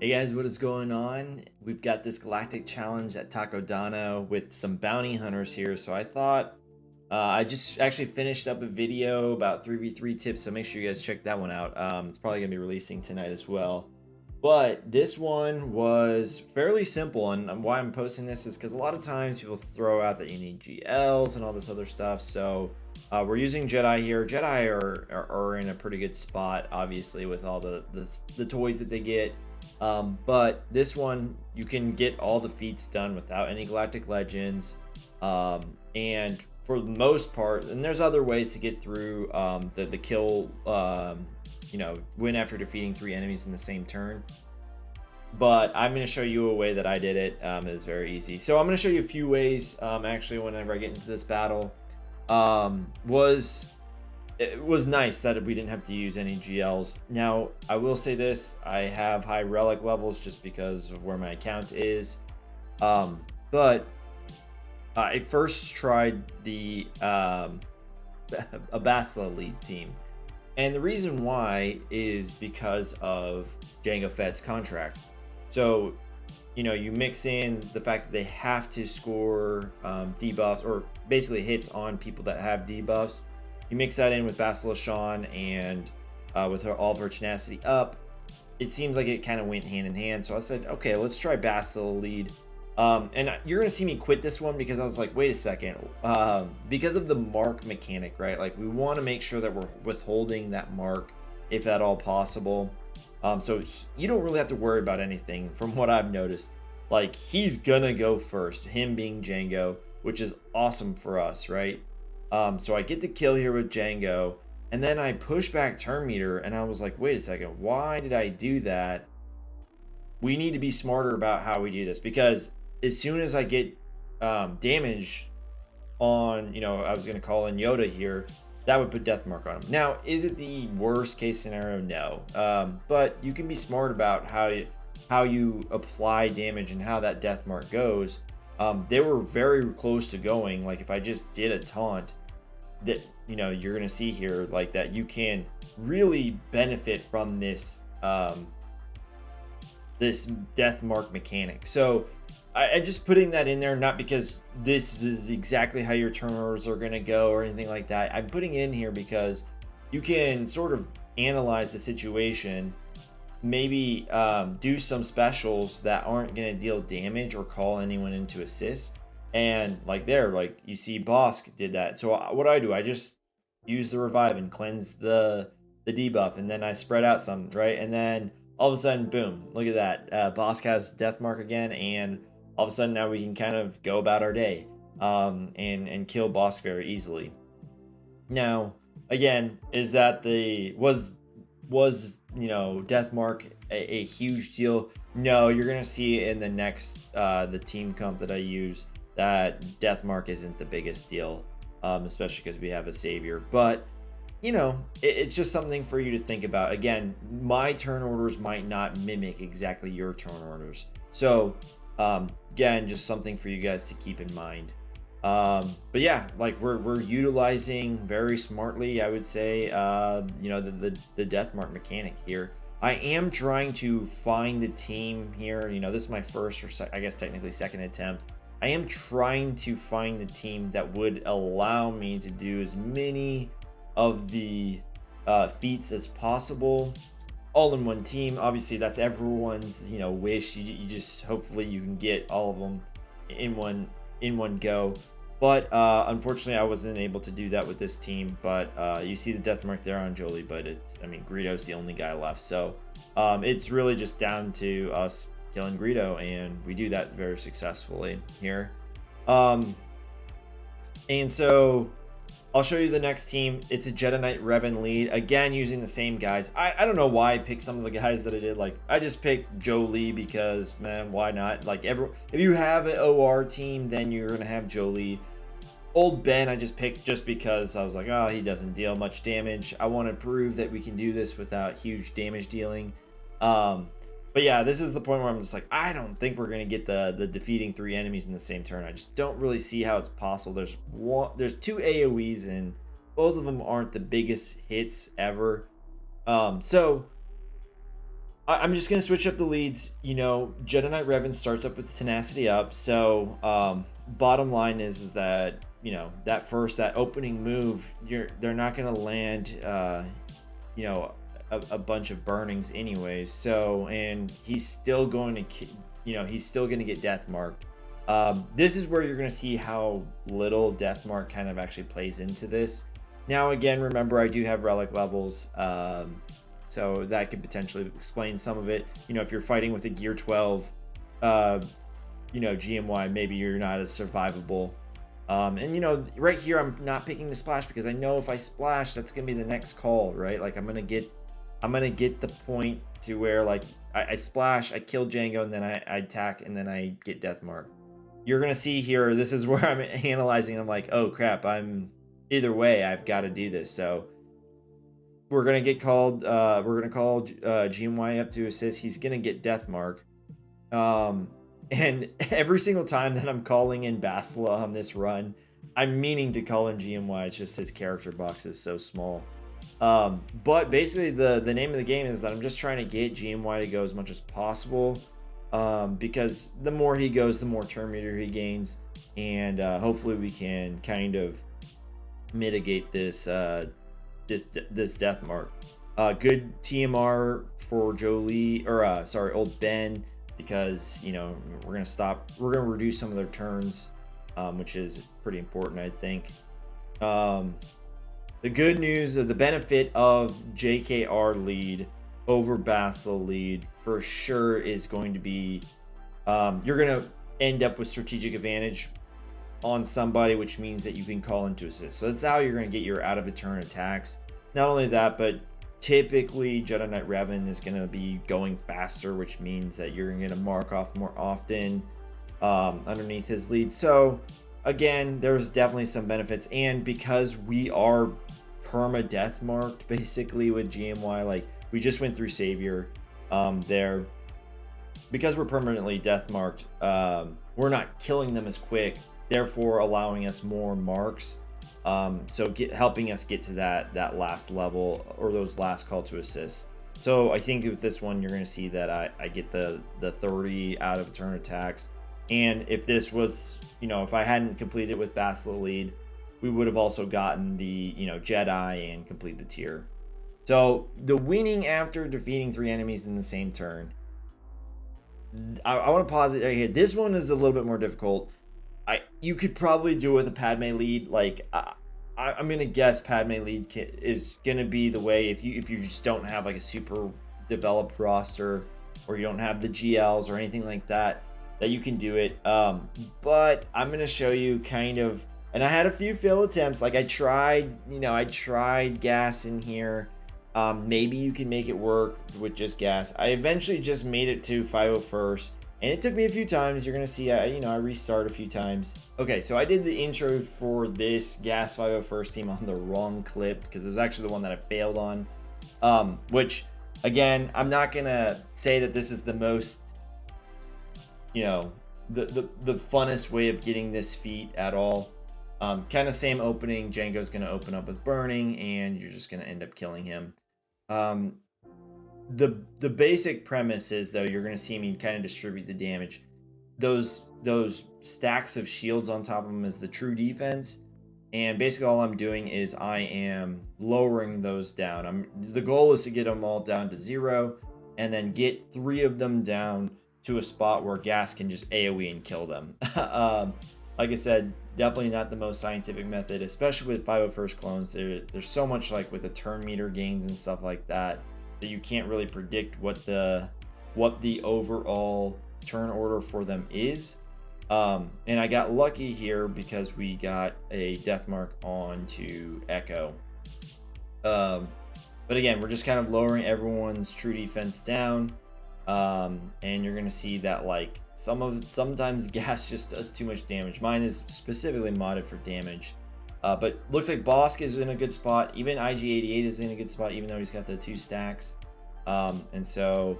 Hey guys, what is going on? We've got this galactic challenge at Takodana with some bounty hunters here. So I thought I just actually finished up a video about 3v3 tips, so make sure you guys check that one out. It's probably gonna be releasing tonight as well. But this one was fairly simple, and why I'm posting this is because a lot of times people throw out that you need GLs and all this other stuff. So we're using Jedi here. Jedi are in a pretty good spot, obviously, with all the toys that they get. But this one, you can get all the feats done without any Galactic Legends. And for the most part, and there's other ways to get through the kill, win after defeating 3 enemies in the same turn. But I'm going to show you a way that I did it. It's very easy. So I'm going to show you a few ways, actually, whenever I get into this battle. It was nice that we didn't have to use any GLs. Now, I will say this, I have high relic levels just because of where my account is. But I first tried the Abasla lead team. And the reason why is because of Jango Fett's contract. So, you mix in the fact that they have to score debuffs, or basically hits on people that have debuffs. You mix that in with Bastila Shan and with all of her tenacity up, it seems like it kind of went hand in hand. So I said, okay, let's try Bastila lead. And you're going to see me quit this one because I was like, wait a second. Because of the mark mechanic, right? Like, we want to make sure that we're withholding that mark if at all possible. So you don't really have to worry about anything from what I've noticed. Like, he's going to go first, him being Jango, which is awesome for us, right? So I get the kill here with Jango, and then I push back turn meter, and I was like, wait a second, why did I do that? We need to be smarter about how we do this, because as soon as I get damage on, I was going to call in Yoda here, that would put death mark on him. Now, is it the worst case scenario? No. But you can be smart about how you apply damage and how that death mark goes. They were very close to going. Like, if I just did a taunt, that you're gonna see here, like, that you can really benefit from this this death mark mechanic. So I just putting that in there, not because this is exactly how your turn orders are gonna go or anything like that. I'm putting it in here because you can sort of analyze the situation, maybe do some specials that aren't going to deal damage or call anyone into assist. And like you see Bosk did that. So what I do, I just use the revive and cleanse the debuff, and then I spread out some, right? And then all of a sudden, boom, look at that. Bosk has death mark again, and all of a sudden now we can kind of go about our day and kill Bosk very easily. Now, again, is that was death mark a huge deal? No, you're gonna see in the next the team comp that I use that death mark isn't the biggest deal, especially because we have a savior. But it's just something for you to think about. Again, my turn orders might not mimic exactly your turn orders, so again, just something for you guys to keep in mind. But yeah, like we're utilizing very smartly, I would say, the death mark mechanic here. I am trying to find the team here. This is my first, or I guess technically second attempt. I am trying to find the team that would allow me to do as many of the feats as possible, all in one team. Obviously, that's everyone's wish. You just, hopefully you can get all of them in one go. But unfortunately, I wasn't able to do that with this team. But you see the death mark there on Jolie, but Greedo's the only guy left. So it's really just down to us killing Greedo, and we do that very successfully here. And so I'll show you the next team. It's a Jedi Knight Revan lead, again using the same guys. I don't know why I picked some of the guys that I did. Like, I just picked Jolie because, man, why not? Like, if you have an OR team, then you're gonna have Jolie. Old Ben I just picked just because I was like, oh, he doesn't deal much damage. I want to prove that we can do this without huge damage dealing. But yeah, this is the point where I'm just like, I don't think we're gonna get the defeating 3 enemies in the same turn. I just don't really see how it's possible. There's 2 AoEs, and both of them aren't the biggest hits ever. So I'm just gonna switch up the leads. You know, Jedi Knight Revan starts up with tenacity up. So bottom line is that, you know, that opening move, they're not gonna land you know, a bunch of burnings anyways. So, and he's still going to, you know, he's still gonna get death marked. This is where you're gonna see how little death mark kind of actually plays into this. Now again, remember I do have relic levels. So that could potentially explain some of it. You know, if you're fighting with a gear 12, you know, GMY, maybe you're not as survivable. And you know, right here, I'm not picking the splash because I know if I splash, that's gonna be the next call, right? Like I'm gonna get the point to where like I splash, I kill Django, and then I attack, and then I get death mark. You're gonna see here, this is where I'm analyzing. I'm like, oh crap, I'm either way, I've got to do this. So we're gonna get called. We're gonna call GMY up to assist. He's gonna get death mark. And every single time that I'm calling in Basila on this run, I'm meaning to call in GMY. It's just his character box is so small. But basically, the name of the game is that I'm just trying to get GMY to go as much as possible. Because the more he goes, the more turn meter he gains, and hopefully we can kind of mitigate this this death mark. Good TMR for Jolie, or sorry, old Ben, because you know we're gonna reduce some of their turns, which is pretty important, I think. The good news, of the benefit of JKR lead over Basil lead for sure is going to be you're gonna end up with strategic advantage on somebody, which means that you can call into assist. So that's how you're going to get your out of a turn attacks. Not only that, but typically Jedi Knight Revan is going to be going faster, which means that you're going to mark off more often underneath his lead. So again, there's definitely some benefits, and because we are perma death marked basically with GMY, like we just went through Savior there, because we're permanently death marked, we're not killing them as quick, therefore allowing us more marks, so helping us get to that last level, or those last call to assist. So I think with this one you're going to see that I get the 30 out of turn attacks. And if this was, you know, if I hadn't completed with Basila lead, we would have also gotten the, you know, Jedi and complete the tier. So the winning after defeating 3 enemies in the same turn, I want to pause it right here. This one is a little bit more difficult. You could probably do it with a Padme lead. Like I'm gonna guess Padme lead is gonna be the way if you just don't have like a super developed roster, or you don't have the GLs or anything like that you can do it. But I'm gonna show you kind of, and I had a few fail attempts. Like I tried gas in here. Maybe you can make it work with just gas. I eventually just made it to 501st, and it took me a few times. You're gonna see, I restart a few times. Okay, so I did the intro for this gas 501st team on the wrong clip, because it was actually the one that I failed on. Which, again, I'm not gonna say that this is the most, you know, the funnest way of getting this feat at all. Kind of same opening. Django's gonna open up with burning, and you're just gonna end up killing him. The basic premise is, though, you're gonna see me kind of distribute the damage. Those stacks of shields on top of them is the true defense, and basically all I'm doing is I am lowering those down. The goal is to get them all down to 0, and then get 3 of them down to a spot where gas can just AoE and kill them. Like I said, definitely not the most scientific method, especially with 501st clones. There's so much, like with the turn meter gains and stuff like that, that you can't really predict what the overall turn order for them is. And I got lucky here because we got a death mark onto Echo. But again, we're just kind of lowering everyone's true defense down. And you're gonna see that like sometimes gas just does too much damage. Mine is specifically modded for damage, but looks like Bosk is in a good spot. Even IG88 is in a good spot, even though he's got the 2 stacks. And so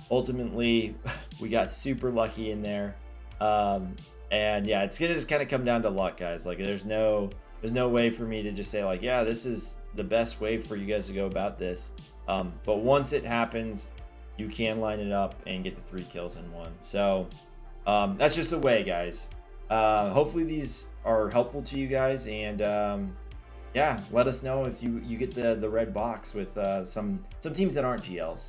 ultimately we got super lucky in there. And yeah, it's gonna just kind of come down to luck, guys. Like there's no way for me to just say like, yeah, this is the best way for you guys to go about this. But once it happens, you can line it up and get the 3 kills in one. So that's just the way, guys. Hopefully these are helpful to you guys, and yeah, let us know if you get the red box with some teams that aren't GLs.